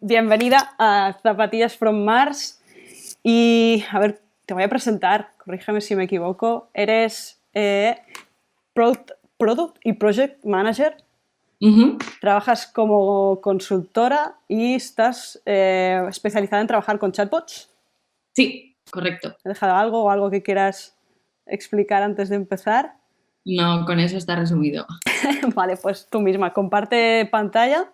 bienvenida a Zapatillas from Mars. Y, a ver, te voy a presentar, corrígeme si me equivoco. Eres Product y Project Manager. Trabajas como consultora y estás especializada en trabajar con chatbots. Sí, correcto. ¿He dejado algo o algo que quieras explicar antes de empezar? No, con eso está resumido. Vale, pues tú misma, comparte pantalla.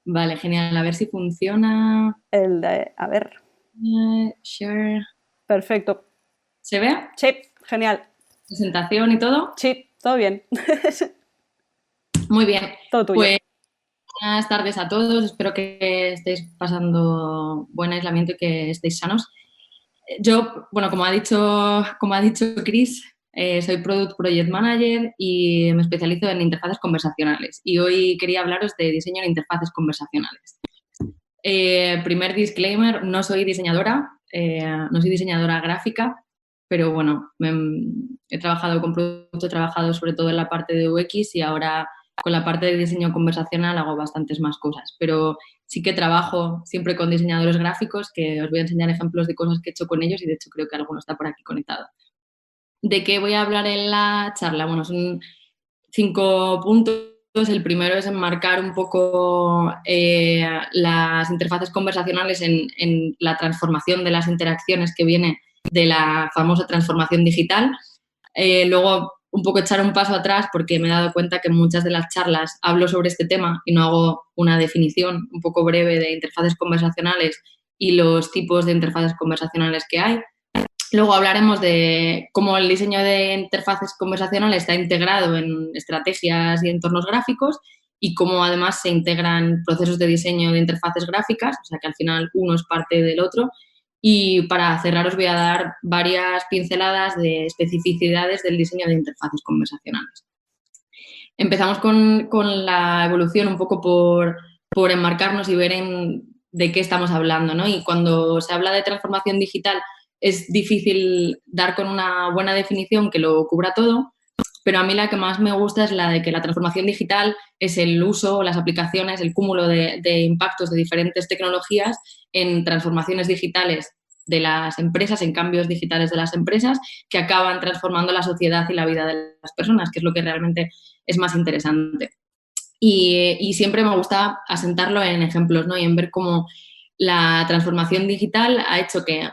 Vale, genial. A ver si funciona. A ver, Share. perfecto. ¿Se ve? Sí, genial. Presentación y todo. Sí, todo bien. Muy bien. Todo tuyo. Pues buenas tardes a todos. Espero que estéis pasando buen aislamiento y que estéis sanos. Yo, bueno, como ha dicho Chris, soy Product Project Manager y me especializo en interfaces conversacionales. Y hoy quería hablaros de diseño de interfaces conversacionales. Primer disclaimer, no soy diseñadora, no soy diseñadora gráfica, pero bueno, he trabajado con producto, he trabajado sobre todo en la parte de UX y ahora con la parte de diseño conversacional hago bastantes más cosas, pero sí que trabajo siempre con diseñadores gráficos, que os voy a enseñar ejemplos de cosas que he hecho con ellos y de hecho creo que alguno está por aquí conectado. ¿De qué voy a hablar en la charla? Bueno, son 5 puntos. El primero es enmarcar un poco las interfaces conversacionales en la transformación de las interacciones que viene de la famosa transformación digital. Luego, un poco echar un paso atrás porque me he dado cuenta que en muchas de las charlas hablo sobre este tema y no hago una definición un poco breve de interfaces conversacionales y los tipos de interfaces conversacionales que hay. Luego hablaremos de cómo el diseño de interfaces conversacionales está integrado en estrategias y entornos gráficos y cómo además se integran procesos de diseño de interfaces gráficas, o sea que al final uno es parte del otro. Y para cerrar os voy a dar varias pinceladas de especificidades del diseño de interfaces conversacionales. Empezamos con la evolución un poco por enmarcarnos y ver de qué estamos hablando, ¿no? Y cuando se habla de transformación digital es difícil dar con una buena definición que lo cubra todo, pero a mí la que más me gusta es la de que la transformación digital es el uso, las aplicaciones, el cúmulo de impactos de diferentes tecnologías en transformaciones digitales de las empresas, en cambios digitales de las empresas que acaban transformando la sociedad y la vida de las personas, que es lo que realmente es más interesante. Y siempre me gusta asentarlo en ejemplos, ¿no? Y en ver cómo la transformación digital ha hecho que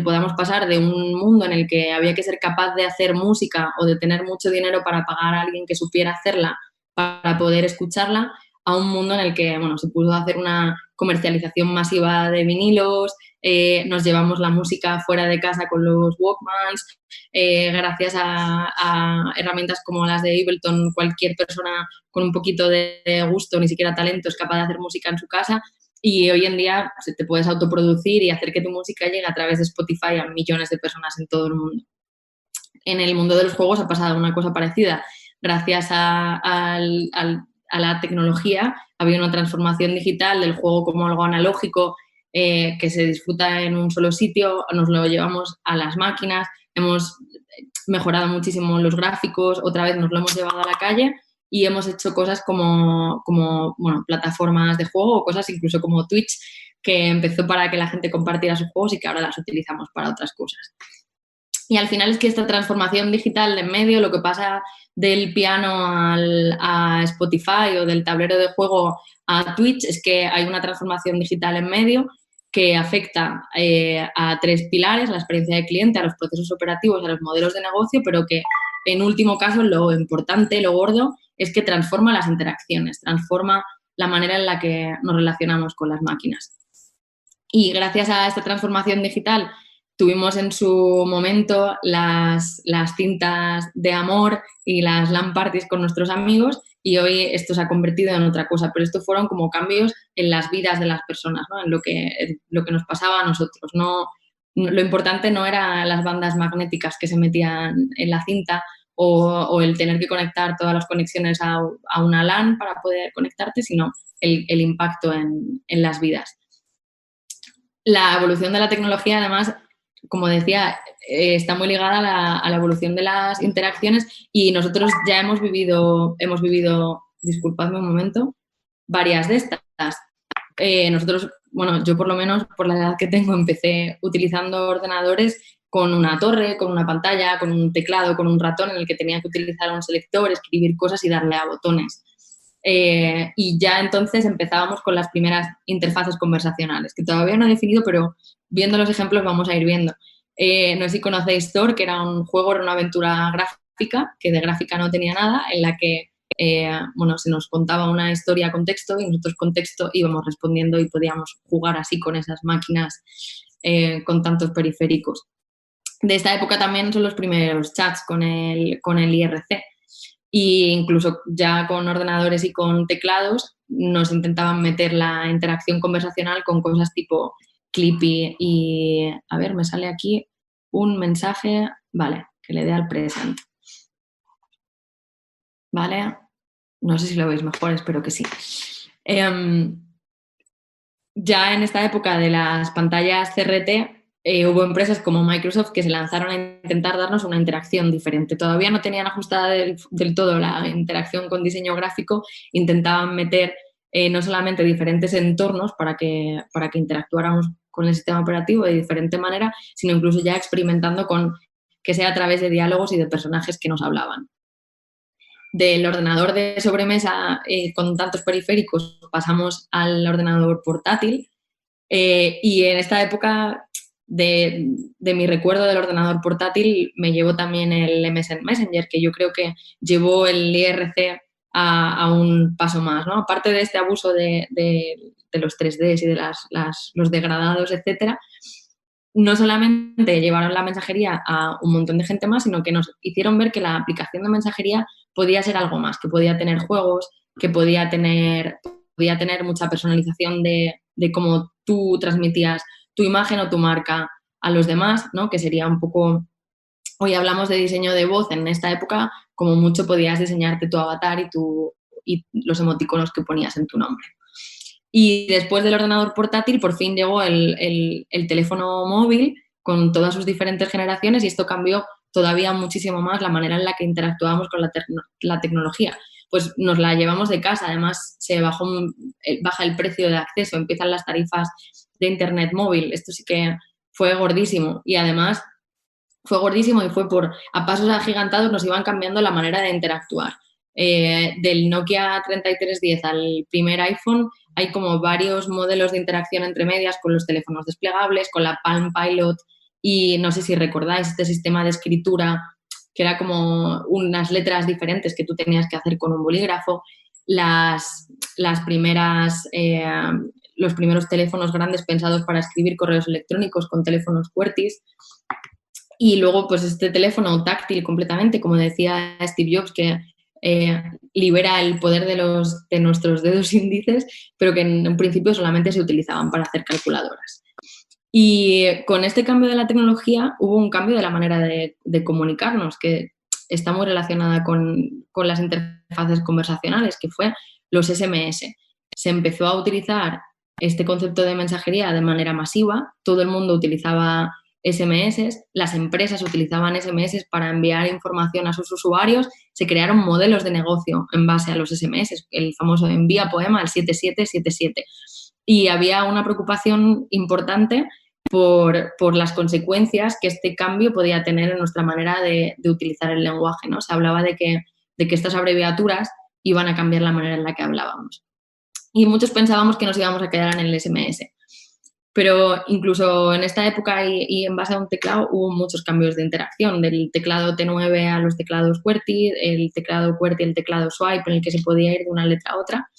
podamos pasar de un mundo en el que había que ser capaz de hacer música o de tener mucho dinero para pagar a alguien que supiera hacerla para poder escucharla, a un mundo en el que bueno, se pudo hacer una comercialización masiva de vinilos, nos llevamos la música fuera de casa con los Walkmans, gracias a herramientas como las de Ableton, cualquier persona con un poquito de gusto, ni siquiera talento, es capaz de hacer música en su casa. Y hoy en día pues, te puedes autoproducir y hacer que tu música llegue a través de Spotify a millones de personas en todo el mundo. En el mundo de los juegos ha pasado una cosa parecida. Gracias a la tecnología había una transformación digital del juego como algo analógico que se disfruta en un solo sitio, nos lo llevamos a las máquinas, hemos mejorado muchísimo los gráficos, otra vez nos lo hemos llevado a la calle y hemos hecho cosas como bueno, plataformas de juego o cosas incluso como Twitch, que empezó para que la gente compartiera sus juegos y que ahora las utilizamos para otras cosas. Y al final es que esta transformación digital de en medio, lo que pasa del piano a Spotify o del tablero de juego a Twitch, es que hay una transformación digital en medio que afecta a 3 pilares, a la experiencia de cliente, a los procesos operativos, a los modelos de negocio, pero que en último caso lo importante, lo gordo, es que transforma las interacciones, transforma la manera en la que nos relacionamos con las máquinas. Y gracias a esta transformación digital tuvimos en su momento las cintas de amor y las LAN parties con nuestros amigos y hoy esto se ha convertido en otra cosa, pero esto fueron como cambios en las vidas de las personas, ¿no? En lo que nos pasaba a nosotros. Lo importante no eran las bandas magnéticas que se metían en la cinta o el tener que conectar todas las conexiones a una LAN para poder conectarte, sino el impacto en las vidas. La evolución de la tecnología, además, como decía, está muy ligada a la evolución de las interacciones y nosotros ya hemos vivido, disculpadme un momento, varias de estas. nosotros, bueno, yo por lo menos por la edad que tengo empecé utilizando ordenadores con una torre, con una pantalla, con un teclado, con un ratón en el que tenía que utilizar un selector, escribir cosas y darle a botones. Y ya entonces empezábamos con las primeras interfaces conversacionales, que todavía no he definido, pero viendo los ejemplos vamos a ir viendo. No sé si conocéis Thor, que era un juego, era una aventura gráfica, que de gráfica no tenía nada, en la que bueno, se nos contaba una historia con texto y nosotros con texto íbamos respondiendo y podíamos jugar así con esas máquinas con tantos periféricos. De esta época también son los primeros chats con el IRC. Y incluso ya con ordenadores y con teclados nos intentaban meter la interacción conversacional con cosas tipo Clippy y, a ver, me sale aquí un mensaje, vale, que le dé al present. Vale, no sé si lo veis mejor, espero que sí. Ya en esta época de las pantallas CRT hubo empresas como Microsoft que se lanzaron a intentar darnos una interacción diferente. Todavía no tenían ajustada del todo la interacción con diseño gráfico, intentaban meter no solamente diferentes entornos para que interactuáramos con el sistema operativo de diferente manera, sino incluso ya experimentando con que sea a través de diálogos y de personajes que nos hablaban. Del ordenador de sobremesa con tantos periféricos pasamos al ordenador portátil y en esta época de mi recuerdo del ordenador portátil me llevó también el MSN Messenger, que yo creo que llevó el IRC a un paso más, ¿no? Aparte de este abuso de los 3Ds y de los degradados, etcétera, no solamente llevaron la mensajería a un montón de gente más, sino que nos hicieron ver que la aplicación de mensajería podía ser algo más, que podía tener juegos, que podía tener mucha personalización de cómo tú transmitías tu imagen o tu marca a los demás, ¿no? Que sería un poco... Hoy hablamos de diseño de voz, en esta época como mucho podías diseñarte tu avatar y los emoticonos que ponías en tu nombre. Y después del ordenador portátil, por fin llegó el teléfono móvil con todas sus diferentes generaciones y esto cambió todavía muchísimo más la manera en la que interactuábamos con la tecnología. Pues nos la llevamos de casa, además se baja el precio de acceso, empiezan las tarifas de internet móvil, esto sí que fue gordísimo y además fue gordísimo y fue a pasos agigantados nos iban cambiando la manera de interactuar. Del Nokia 3310 al primer iPhone hay como varios modelos de interacción entre medias con los teléfonos desplegables, con la Palm Pilot y no sé si recordáis este sistema de escritura que era como unas letras diferentes que tú tenías que hacer con un bolígrafo, los primeros teléfonos grandes pensados para escribir correos electrónicos con teléfonos QWERTYs. Y luego, pues este teléfono táctil completamente, como decía Steve Jobs, que libera el poder de nuestros dedos índices, pero que en un principio solamente se utilizaban para hacer calculadoras. Y con este cambio de la tecnología hubo un cambio de la manera de comunicarnos, que está muy relacionada con las interfaces conversacionales, que fue los SMS. Se empezó a utilizar este concepto de mensajería de manera masiva, todo el mundo utilizaba SMS, las empresas utilizaban SMS para enviar información a sus usuarios, se crearon modelos de negocio en base a los SMS, el famoso envía poema, el 7777. Y había una preocupación importante por las consecuencias que este cambio podía tener en nuestra manera de utilizar el lenguaje, ¿no? Se hablaba de que estas abreviaturas iban a cambiar la manera en la que hablábamos. Y muchos pensábamos que nos íbamos a quedar en el SMS. Pero incluso en esta época y en base a un teclado hubo muchos cambios de interacción, del teclado T9 a los teclados QWERTY, el teclado QWERTY, el teclado Swipe, en el que se podía ir de una letra a otra.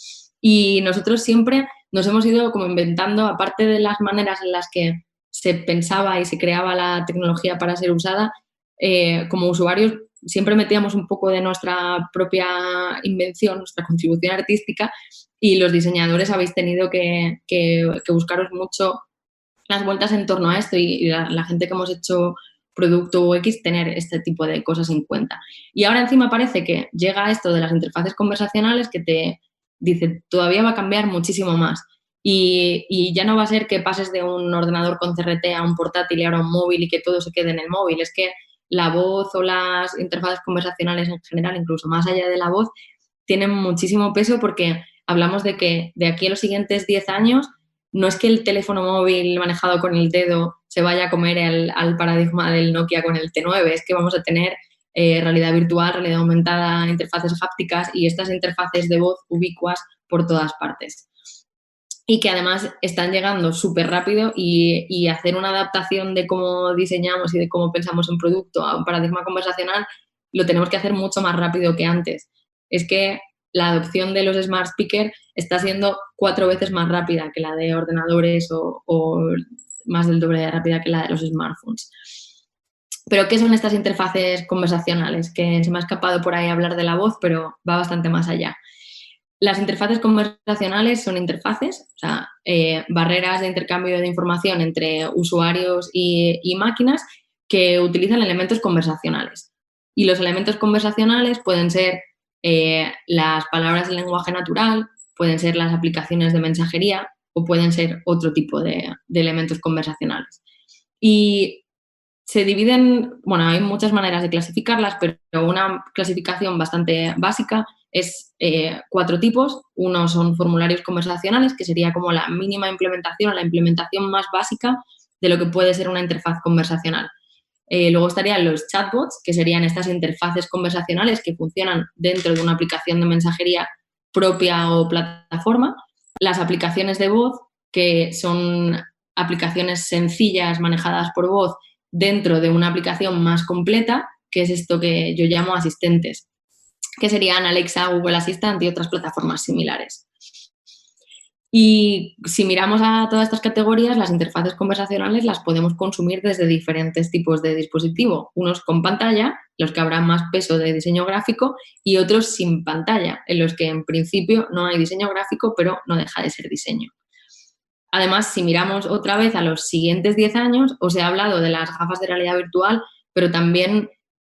Y nosotros siempre nos hemos ido como inventando, aparte de las maneras en las que se pensaba y se creaba la tecnología para ser usada, como usuarios siempre metíamos un poco de nuestra propia invención, nuestra contribución artística, y los diseñadores habéis tenido que buscaros mucho las vueltas en torno a esto y la gente que hemos hecho producto UX tener este tipo de cosas en cuenta. Y ahora encima parece que llega esto de las interfaces conversacionales que te dice todavía va a cambiar muchísimo más. Y ya no va a ser que pases de un ordenador con CRT a un portátil y ahora un móvil y que todo se quede en el móvil. Es que la voz o las interfaces conversacionales en general, incluso más allá de la voz, tienen muchísimo peso porque hablamos de que de aquí a los siguientes 10 años no es que el teléfono móvil manejado con el dedo se vaya a comer al paradigma del Nokia con el T9, es que vamos a tener realidad virtual, realidad aumentada, interfaces hápticas y estas interfaces de voz ubicuas por todas partes. Y que además están llegando súper rápido y hacer una adaptación de cómo diseñamos y de cómo pensamos en producto a un paradigma conversacional lo tenemos que hacer mucho más rápido que antes. Es que la adopción de los smart speakers está siendo 4 veces más rápida que la de ordenadores o más del doble de rápida que la de los smartphones. Pero, ¿qué son estas interfaces conversacionales? Que se me ha escapado por ahí hablar de la voz, pero va bastante más allá. Las interfaces conversacionales son interfaces, o sea, barreras de intercambio de información entre usuarios y máquinas que utilizan elementos conversacionales. Y los elementos conversacionales pueden ser las palabras del lenguaje natural, pueden ser las aplicaciones de mensajería o pueden ser otro tipo de elementos conversacionales. Y se dividen, bueno, hay muchas maneras de clasificarlas, pero una clasificación bastante básica es 4 tipos. Uno son formularios conversacionales, que sería como la mínima implementación, la implementación más básica de lo que puede ser una interfaz conversacional. Luego estarían los chatbots, que serían estas interfaces conversacionales que funcionan dentro de una aplicación de mensajería propia o plataforma. Las aplicaciones de voz, que son aplicaciones sencillas manejadas por voz dentro de una aplicación más completa, que es esto que yo llamo asistentes, que serían Alexa, Google Assistant y otras plataformas similares. Y si miramos a todas estas categorías, las interfaces conversacionales las podemos consumir desde diferentes tipos de dispositivo. Unos con pantalla, los que habrá más peso de diseño gráfico, y otros sin pantalla, en los que en principio no hay diseño gráfico, pero no deja de ser diseño. Además, si miramos otra vez a los siguientes 10 años, os he hablado de las gafas de realidad virtual, pero también,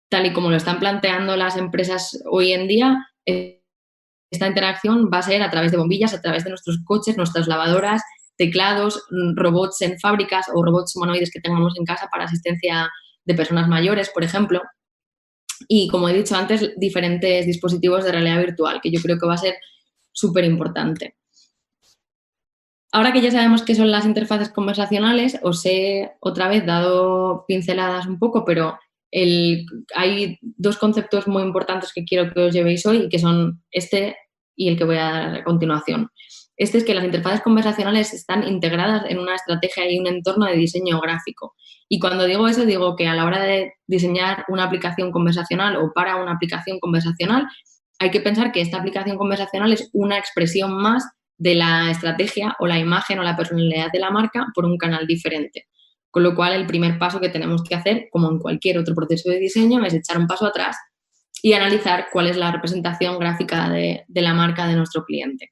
tal y como lo están planteando las empresas hoy en día, esta interacción va a ser a través de bombillas, a través de nuestros coches, nuestras lavadoras, teclados, robots en fábricas o robots humanoides que tengamos en casa para asistencia de personas mayores, por ejemplo. Y, como he dicho antes, diferentes dispositivos de realidad virtual, que yo creo que va a ser súper importante. Ahora que ya sabemos qué son las interfaces conversacionales, os he otra vez dado pinceladas un poco, pero hay 2 conceptos muy importantes que quiero que os llevéis hoy y que son este y el que voy a dar a continuación. Este es que las interfaces conversacionales están integradas en una estrategia y un entorno de diseño gráfico. Y cuando digo eso, digo que a la hora de diseñar una aplicación conversacional o para una aplicación conversacional, hay que pensar que esta aplicación conversacional es una expresión más de la estrategia o la imagen o la personalidad de la marca por un canal diferente. Con lo cual, el primer paso que tenemos que hacer, como en cualquier otro proceso de diseño, es echar un paso atrás y analizar cuál es la representación gráfica de la marca de nuestro cliente.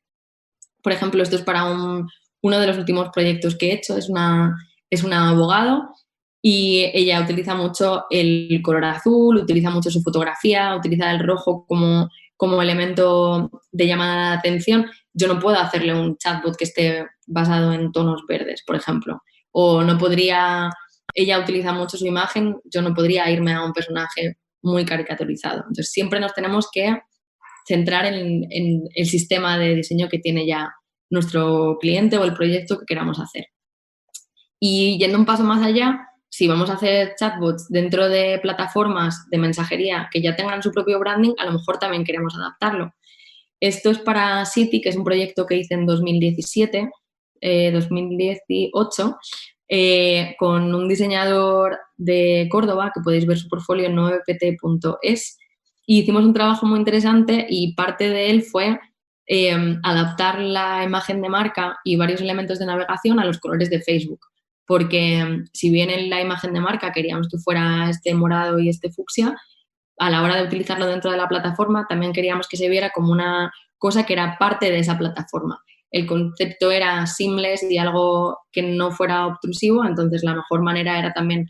Por ejemplo, esto es para uno de los últimos proyectos que he hecho. Es una abogado y ella utiliza mucho el color azul, utiliza mucho su fotografía, utiliza el rojo como elemento de llamada de atención. Yo no puedo hacerle un chatbot que esté basado en tonos verdes, por ejemplo. O no podría, ella utiliza mucho su imagen, yo no podría irme a un personaje muy caricaturizado. Entonces, siempre nos tenemos que centrar en el sistema de diseño que tiene ya nuestro cliente o el proyecto que queramos hacer. Y yendo un paso más allá, si vamos a hacer chatbots dentro de plataformas de mensajería que ya tengan su propio branding, a lo mejor también queremos adaptarlo. Esto es para City, que es un proyecto que hice en 2017, 2018, con un diseñador de Córdoba, que podéis ver su portfolio en 9pt.es, y hicimos un trabajo muy interesante y parte de él fue adaptar la imagen de marca y varios elementos de navegación a los colores de Facebook, porque si bien en la imagen de marca queríamos que fuera este morado y este fucsia, a la hora de utilizarlo dentro de la plataforma también queríamos que se viera como una cosa que era parte de esa plataforma. El concepto era seamless y algo que no fuera obtrusivo, entonces la mejor manera era también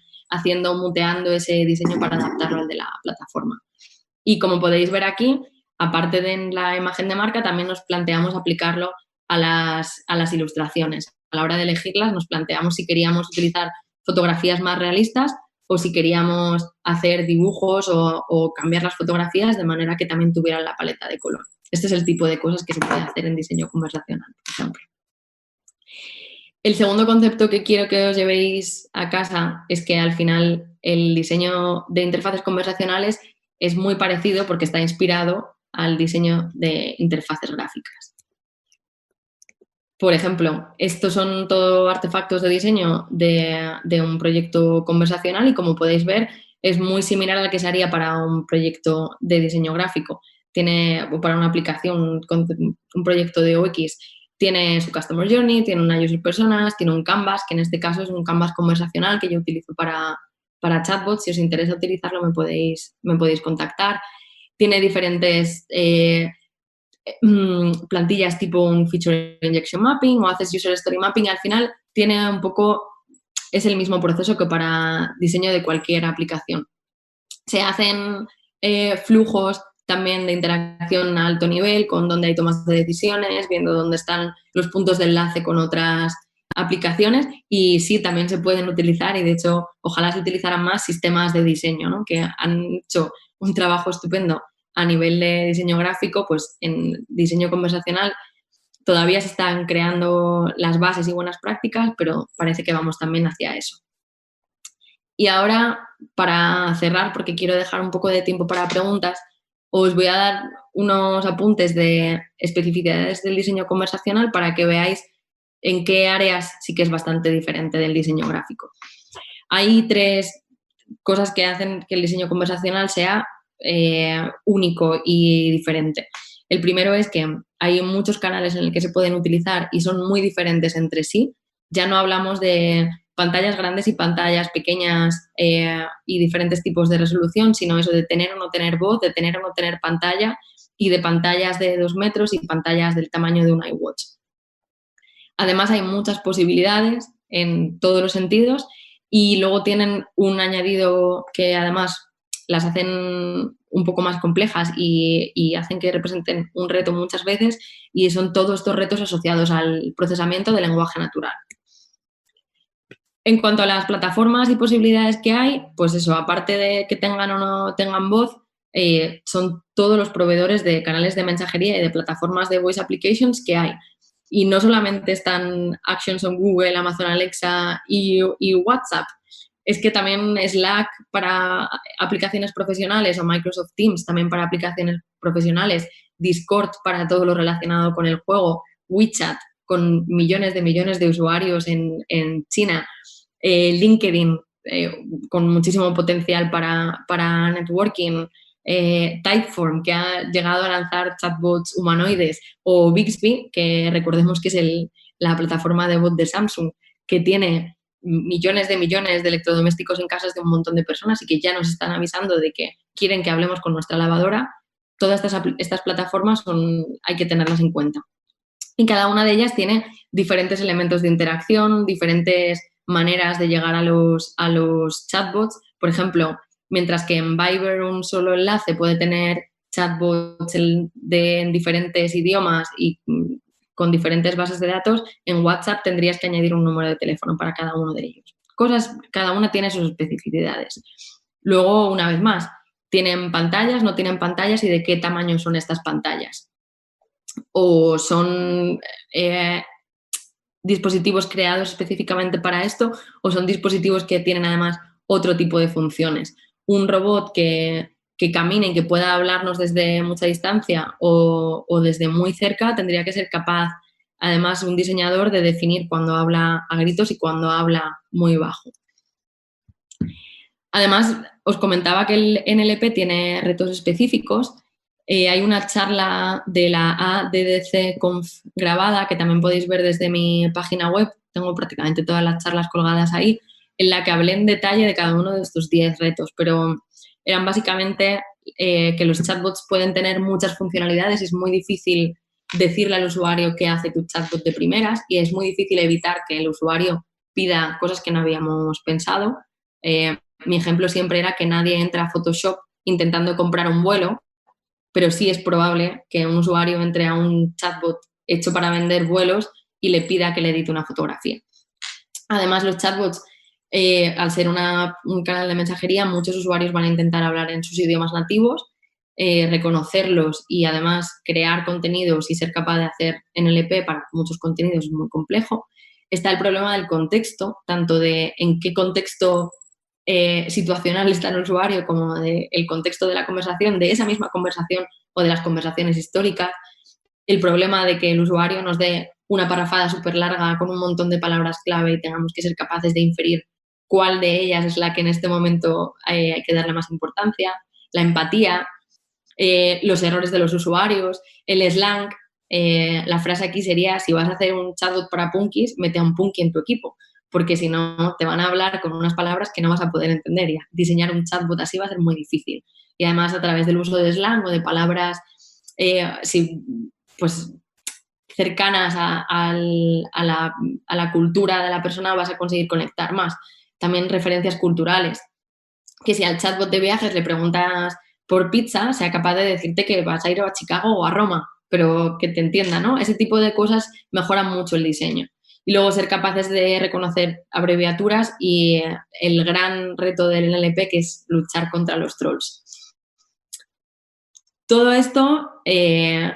muteando ese diseño para adaptarlo al de la plataforma. Y como podéis ver aquí, aparte de la imagen de marca, también nos planteamos aplicarlo a las ilustraciones. A la hora de elegirlas nos planteamos si queríamos utilizar fotografías más realistas o si queríamos hacer dibujos o cambiar las fotografías de manera que también tuvieran la paleta de color. Este es el tipo de cosas que se puede hacer en diseño conversacional, por ejemplo. El segundo concepto que quiero que os llevéis a casa es que al final el diseño de interfaces conversacionales es muy parecido porque está inspirado al diseño de interfaces gráficas. Por ejemplo, estos son todo artefactos de diseño de un proyecto conversacional y, como podéis ver, es muy similar al que se haría para un proyecto de diseño gráfico. O para una aplicación, un proyecto de UX, tiene su Customer Journey, tiene una User Personas, tiene un Canvas, que en este caso es un Canvas conversacional que yo utilizo para chatbots. Si os interesa utilizarlo, me podéis contactar. Tiene diferentes plantillas tipo un Feature Injection Mapping o haces User Story Mapping. Al final tiene un poco, es el mismo proceso que para diseño de cualquier aplicación. Se hacen flujos también de interacción a alto nivel, con donde hay tomas de decisiones, viendo dónde están los puntos de enlace con otras aplicaciones, y sí, también se pueden utilizar, y de hecho ojalá se utilizaran más sistemas de diseño, ¿no? Que han hecho un trabajo estupendo a nivel de diseño gráfico. Pues en diseño conversacional todavía se están creando las bases y buenas prácticas, pero parece que vamos también hacia eso. Y ahora, para cerrar, porque quiero dejar un poco de tiempo para preguntas, os voy a dar unos apuntes de especificidades del diseño conversacional para que veáis en qué áreas sí que es bastante diferente del diseño gráfico. Hay 3 cosas que hacen que el diseño conversacional sea único y diferente. El primero es que hay muchos canales en los que se pueden utilizar y son muy diferentes entre sí. Ya no hablamos de pantallas grandes y pantallas pequeñas y diferentes tipos de resolución, sino eso de tener o no tener voz, de tener o no tener pantalla, y de pantallas de 2 metros y pantallas del tamaño de un iWatch. Además, hay muchas posibilidades en todos los sentidos, y luego tienen un añadido que además las hacen un poco más complejas y hacen que representen un reto muchas veces, y son todos estos retos asociados al procesamiento del lenguaje natural. En cuanto a las plataformas y posibilidades que hay, pues eso, aparte de que tengan o no tengan voz, son todos los proveedores de canales de mensajería y de plataformas de voice applications que hay. Y no solamente están Actions on Google, Amazon Alexa y WhatsApp, es que también Slack para aplicaciones profesionales, o Microsoft Teams también para aplicaciones profesionales, Discord para todo lo relacionado con el juego, WeChat con millones de usuarios en China, LinkedIn con muchísimo potencial para networking, Typeform, que ha llegado a lanzar chatbots humanoides, o Bixby, que recordemos que es la plataforma de bot de Samsung, que tiene millones de electrodomésticos en casas de un montón de personas y que ya nos están avisando de que quieren que hablemos con nuestra lavadora. Todas estas plataformas hay que tenerlas en cuenta. Y cada una de ellas tiene diferentes elementos de interacción, diferentes maneras de llegar a los chatbots. Por ejemplo, mientras que en Viber un solo enlace puede tener chatbots en diferentes idiomas y con diferentes bases de datos, en WhatsApp tendrías que añadir un número de teléfono para cada uno de ellos. Cada una tiene sus especificidades. Luego, una vez más, ¿tienen pantallas, no tienen pantallas, y de qué tamaño son estas pantallas? ¿O son dispositivos creados específicamente para esto, o son dispositivos que tienen además otro tipo de funciones? Un robot que camine y que pueda hablarnos desde mucha distancia o desde muy cerca tendría que ser capaz, además, un diseñador, de definir cuándo habla a gritos y cuándo habla muy bajo. Además, os comentaba que el NLP tiene retos específicos. Hay una charla de la ADDC Conf grabada, que también podéis ver desde mi página web. Tengo prácticamente todas las charlas colgadas ahí, en la que hablé en detalle de cada uno de estos 10 retos, pero eran básicamente que los chatbots pueden tener muchas funcionalidades y es muy difícil decirle al usuario qué hace tu chatbot de primeras, y es muy difícil evitar que el usuario pida cosas que no habíamos pensado. Mi ejemplo siempre era que nadie entra a Photoshop intentando comprar un vuelo, pero sí es probable que un usuario entre a un chatbot hecho para vender vuelos y le pida que le edite una fotografía. Además, los chatbots Al ser un canal de mensajería, muchos usuarios van a intentar hablar en sus idiomas nativos, reconocerlos y además crear contenidos y ser capaz de hacer NLP para muchos contenidos es muy complejo. Está el problema del contexto, tanto de en qué contexto situacional está el usuario como del contexto de la conversación, de esa misma conversación o de las conversaciones históricas. El problema de que el usuario nos dé una parrafada súper larga con un montón de palabras clave y tengamos que ser capaces de inferir cuál de ellas es la que en este momento hay que darle más importancia, la empatía, los errores de los usuarios, el slang. La frase aquí sería, si vas a hacer un chatbot para punkis, mete a un punky en tu equipo, porque si no te van a hablar con unas palabras que no vas a poder entender. Y diseñar un chatbot así va a ser muy difícil. Y además a través del uso de slang o de palabras pues cercanas a la cultura de la persona vas a conseguir conectar más. También referencias culturales, que si al chatbot de viajes le preguntas por pizza, sea capaz de decirte que vas a ir a Chicago o a Roma, pero que te entienda, ¿no? Ese tipo de cosas mejoran mucho el diseño. Y luego ser capaces de reconocer abreviaturas y el gran reto del NLP, que es luchar contra los trolls. Todo esto, el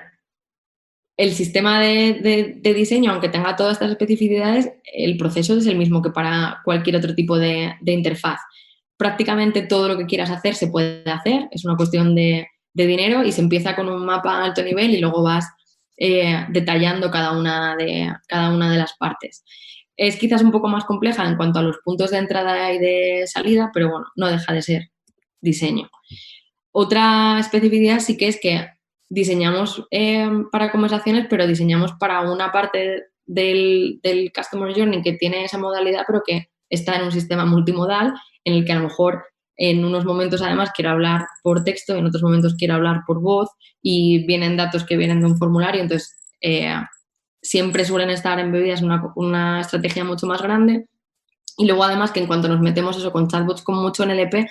sistema de diseño, aunque tenga todas estas especificidades, el proceso es el mismo que para cualquier otro tipo de interfaz. Prácticamente todo lo que quieras hacer se puede hacer, es una cuestión de dinero y se empieza con un mapa a alto nivel y luego vas detallando cada una de las partes. Es quizás un poco más compleja en cuanto a los puntos de entrada y de salida, pero bueno, no deja de ser diseño. Otra especificidad sí que es que diseñamos para conversaciones, pero diseñamos para una parte del Customer Journey que tiene esa modalidad, pero que está en un sistema multimodal en el que a lo mejor en unos momentos además quiero hablar por texto, en otros momentos quiero hablar por voz y vienen datos que vienen de un formulario, entonces siempre suelen estar embebidas en una estrategia mucho más grande. Y luego además que en cuanto nos metemos eso con chatbots con mucho NLP,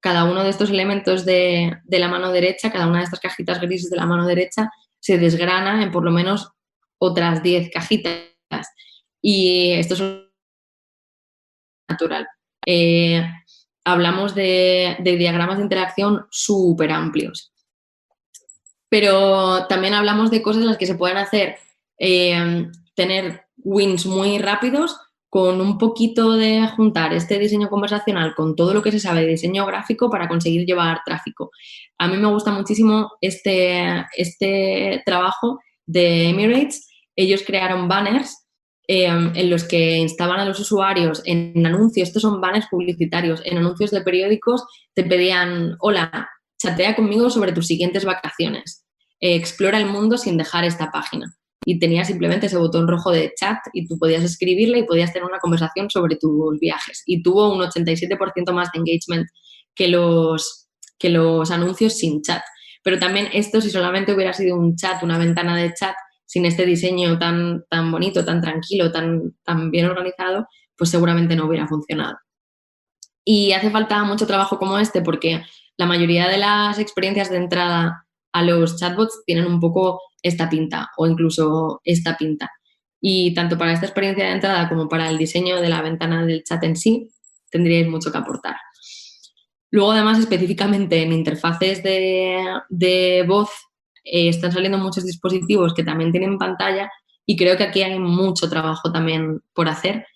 cada uno de estos elementos de la mano derecha, cada una de estas cajitas grises de la mano derecha, se desgrana en por lo menos otras 10 cajitas. Y esto es natural. Hablamos de diagramas de interacción súper amplios. Pero también hablamos de cosas en las que se pueden hacer, tener wins muy rápidos con un poquito de juntar este diseño conversacional con todo lo que se sabe de diseño gráfico para conseguir llevar tráfico. A mí me gusta muchísimo este trabajo de Emirates. Ellos crearon banners en los que instaban a los usuarios en anuncios, estos son banners publicitarios, en anuncios de periódicos te pedían, hola, chatea conmigo sobre tus siguientes vacaciones, explora el mundo sin dejar esta página. Y tenía simplemente ese botón rojo de chat y tú podías escribirle y podías tener una conversación sobre tus viajes. Y tuvo un 87% más de engagement que los anuncios sin chat. Pero también esto, si solamente hubiera sido un chat, una ventana de chat, sin este diseño tan bonito, tan tranquilo, tan bien organizado, pues seguramente no hubiera funcionado. Y hace falta mucho trabajo como este porque la mayoría de las experiencias de entrada a los chatbots tienen un poco esta pinta o incluso esta pinta. Y tanto para esta experiencia de entrada como para el diseño de la ventana del chat en sí, tendríais mucho que aportar. Luego, además, específicamente en interfaces de voz, están saliendo muchos dispositivos que también tienen pantalla y creo que aquí hay mucho trabajo también por hacer.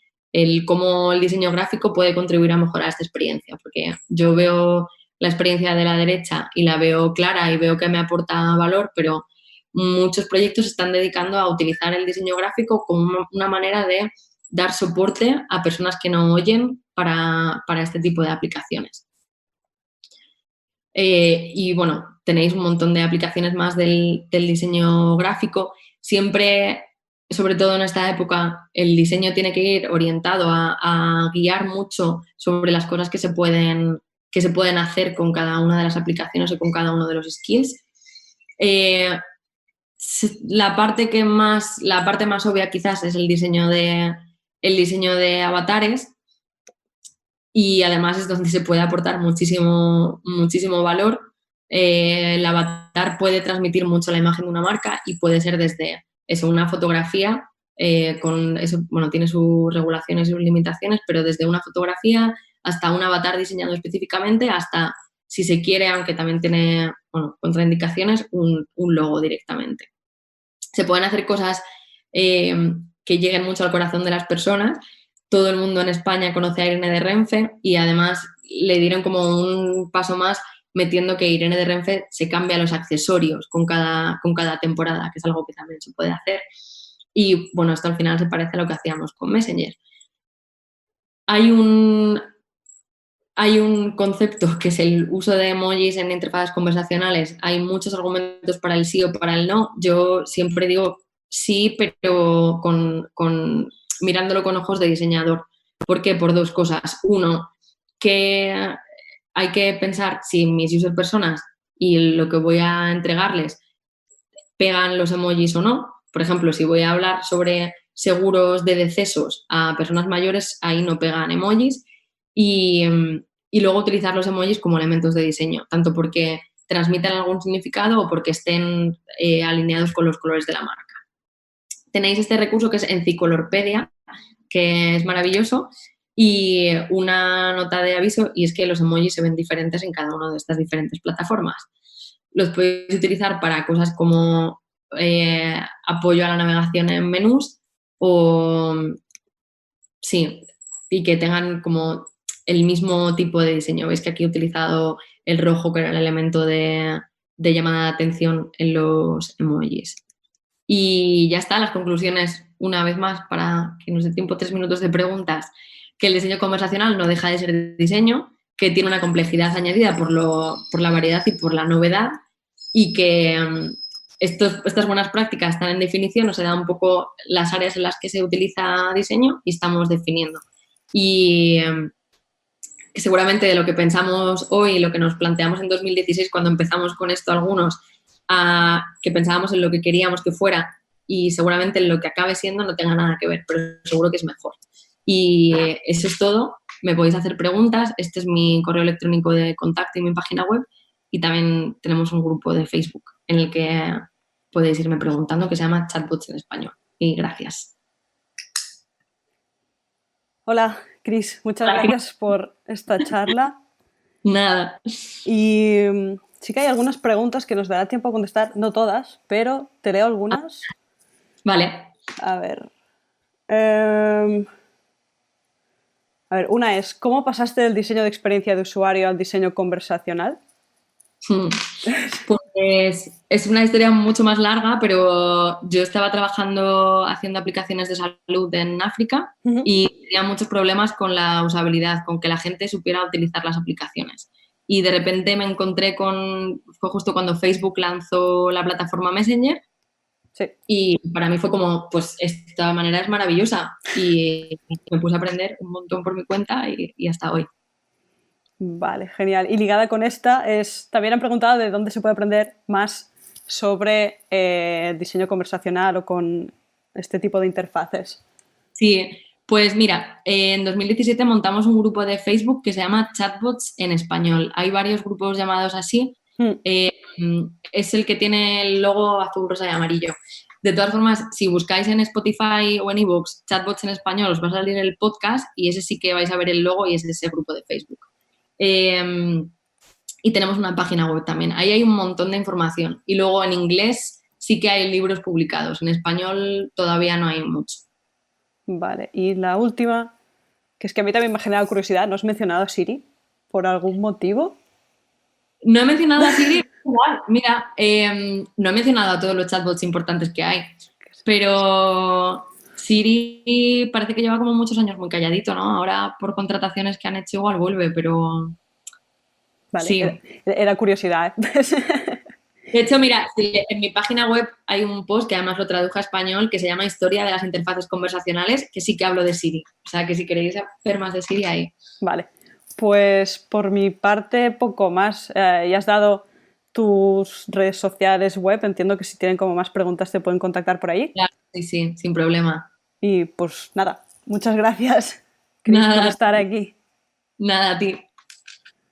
Cómo el diseño gráfico puede contribuir a mejorar esta experiencia, porque yo veo la experiencia de la derecha y la veo clara y veo que me aporta valor, pero muchos proyectos se están dedicando a utilizar el diseño gráfico como una manera de dar soporte a personas que no oyen para este tipo de aplicaciones. Y bueno, tenéis un montón de aplicaciones más del diseño gráfico. Siempre, sobre todo en esta época, el diseño tiene que ir orientado a guiar mucho sobre las cosas que se pueden hacer con cada una de las aplicaciones o con cada uno de los skills. La parte más obvia quizás es el diseño de avatares y además es donde se puede aportar muchísimo valor. El avatar puede transmitir mucho la imagen de una marca y puede ser desde una fotografía con eso, bueno, tiene sus regulaciones y sus limitaciones, pero desde una fotografía hasta un avatar diseñado específicamente, hasta, si se quiere, aunque también tiene, bueno, contraindicaciones, un logo directamente. Se pueden hacer cosas que lleguen mucho al corazón de las personas. Todo el mundo en España conoce a Irene de Renfe y además le dieron como un paso más metiendo que Irene de Renfe se cambia los accesorios con cada temporada, que es algo que también se puede hacer. Y bueno, esto al final se parece a lo que hacíamos con Messenger. Hay un concepto que es el uso de emojis en interfaces conversacionales. Hay muchos argumentos para el sí o para el no. Yo siempre digo sí, pero mirándolo con ojos de diseñador. ¿Por qué? Por dos cosas. Uno, que hay que pensar si mis user personas y lo que voy a entregarles pegan los emojis o no. Por ejemplo, si voy a hablar sobre seguros de decesos a personas mayores, ahí no pegan emojis. Y luego utilizar los emojis como elementos de diseño, tanto porque transmiten algún significado o porque estén alineados con los colores de la marca. Tenéis este recurso que es Enciclorpedia, que es maravilloso, y una nota de aviso, y es que los emojis se ven diferentes en cada una de estas diferentes plataformas. Los podéis utilizar para cosas como apoyo a la navegación en menús o sí, y que tengan como el mismo tipo de diseño. Veis que aquí he utilizado el rojo, que era el elemento de llamada de atención en los emojis. Y ya está, las conclusiones, una vez más, para que nos dé tiempo 3 minutos de preguntas, que el diseño conversacional no deja de ser diseño, que tiene una complejidad añadida por la variedad y por la novedad, y que estas buenas prácticas están en definición, nos da un poco las áreas en las que se utiliza diseño y estamos definiendo. Y que seguramente de lo que pensamos hoy, lo que nos planteamos en 2016 cuando empezamos con esto algunos, que pensábamos en lo que queríamos que fuera y seguramente en lo que acabe siendo no tenga nada que ver, pero seguro que es mejor. Y eso es todo. Me podéis hacer preguntas. Este es mi correo electrónico de contacto y mi página web. Y también tenemos un grupo de Facebook en el que podéis irme preguntando, que se llama Chatbots en Español. Y gracias. Hola, Cris. Muchas gracias por esta charla. Nada. Y sí que hay algunas preguntas que nos dará tiempo a contestar, no todas, pero te leo algunas. Vale. A ver. Una es, ¿cómo pasaste del diseño de experiencia de usuario al diseño conversacional? Pues es una historia mucho más larga, pero yo estaba trabajando haciendo aplicaciones de salud en África y tenía muchos problemas con la usabilidad, con que la gente supiera utilizar las aplicaciones. Y de repente me encontré fue justo cuando Facebook lanzó la plataforma Messenger. Sí. Y para mí fue como, pues esta manera es maravillosa. Y me puse a aprender un montón por mi cuenta y hasta hoy. Vale, genial. Y ligada con esta, también han preguntado de dónde se puede aprender más sobre diseño conversacional o con este tipo de interfaces. Sí, pues mira, en 2017 montamos un grupo de Facebook que se llama Chatbots en Español. Hay varios grupos llamados así. Es el que tiene el logo azul, rosa y amarillo. De todas formas, si buscáis en Spotify o en iVoox Chatbots en Español, os va a salir el podcast y ese sí que vais a ver el logo y es de ese grupo de Facebook. Y tenemos una página web también. Ahí hay un montón de información. Y luego en inglés sí que hay libros publicados. En español todavía no hay mucho. Vale. Y la última, que es que a mí también me ha generado curiosidad. ¿No has mencionado a Siri por algún motivo? No he mencionado a Siri. Igual, mira, no he mencionado a todos los chatbots importantes que hay. Pero Siri parece que lleva como muchos años muy calladito, ¿no? Ahora por contrataciones que han hecho igual vuelve, pero... Vale, sí. Era curiosidad. De hecho, mira, en mi página web hay un post que además lo traduje a español que se llama Historia de las interfaces conversacionales, que sí que hablo de Siri. O sea, que si queréis ver más de Siri ahí. Vale. Pues por mi parte, poco más. Ya has dado tus redes sociales web. Entiendo que si tienen como más preguntas te pueden contactar por ahí. Claro, sí, sin problema. Y pues nada, muchas gracias, Cris, por estar aquí. Nada, a ti.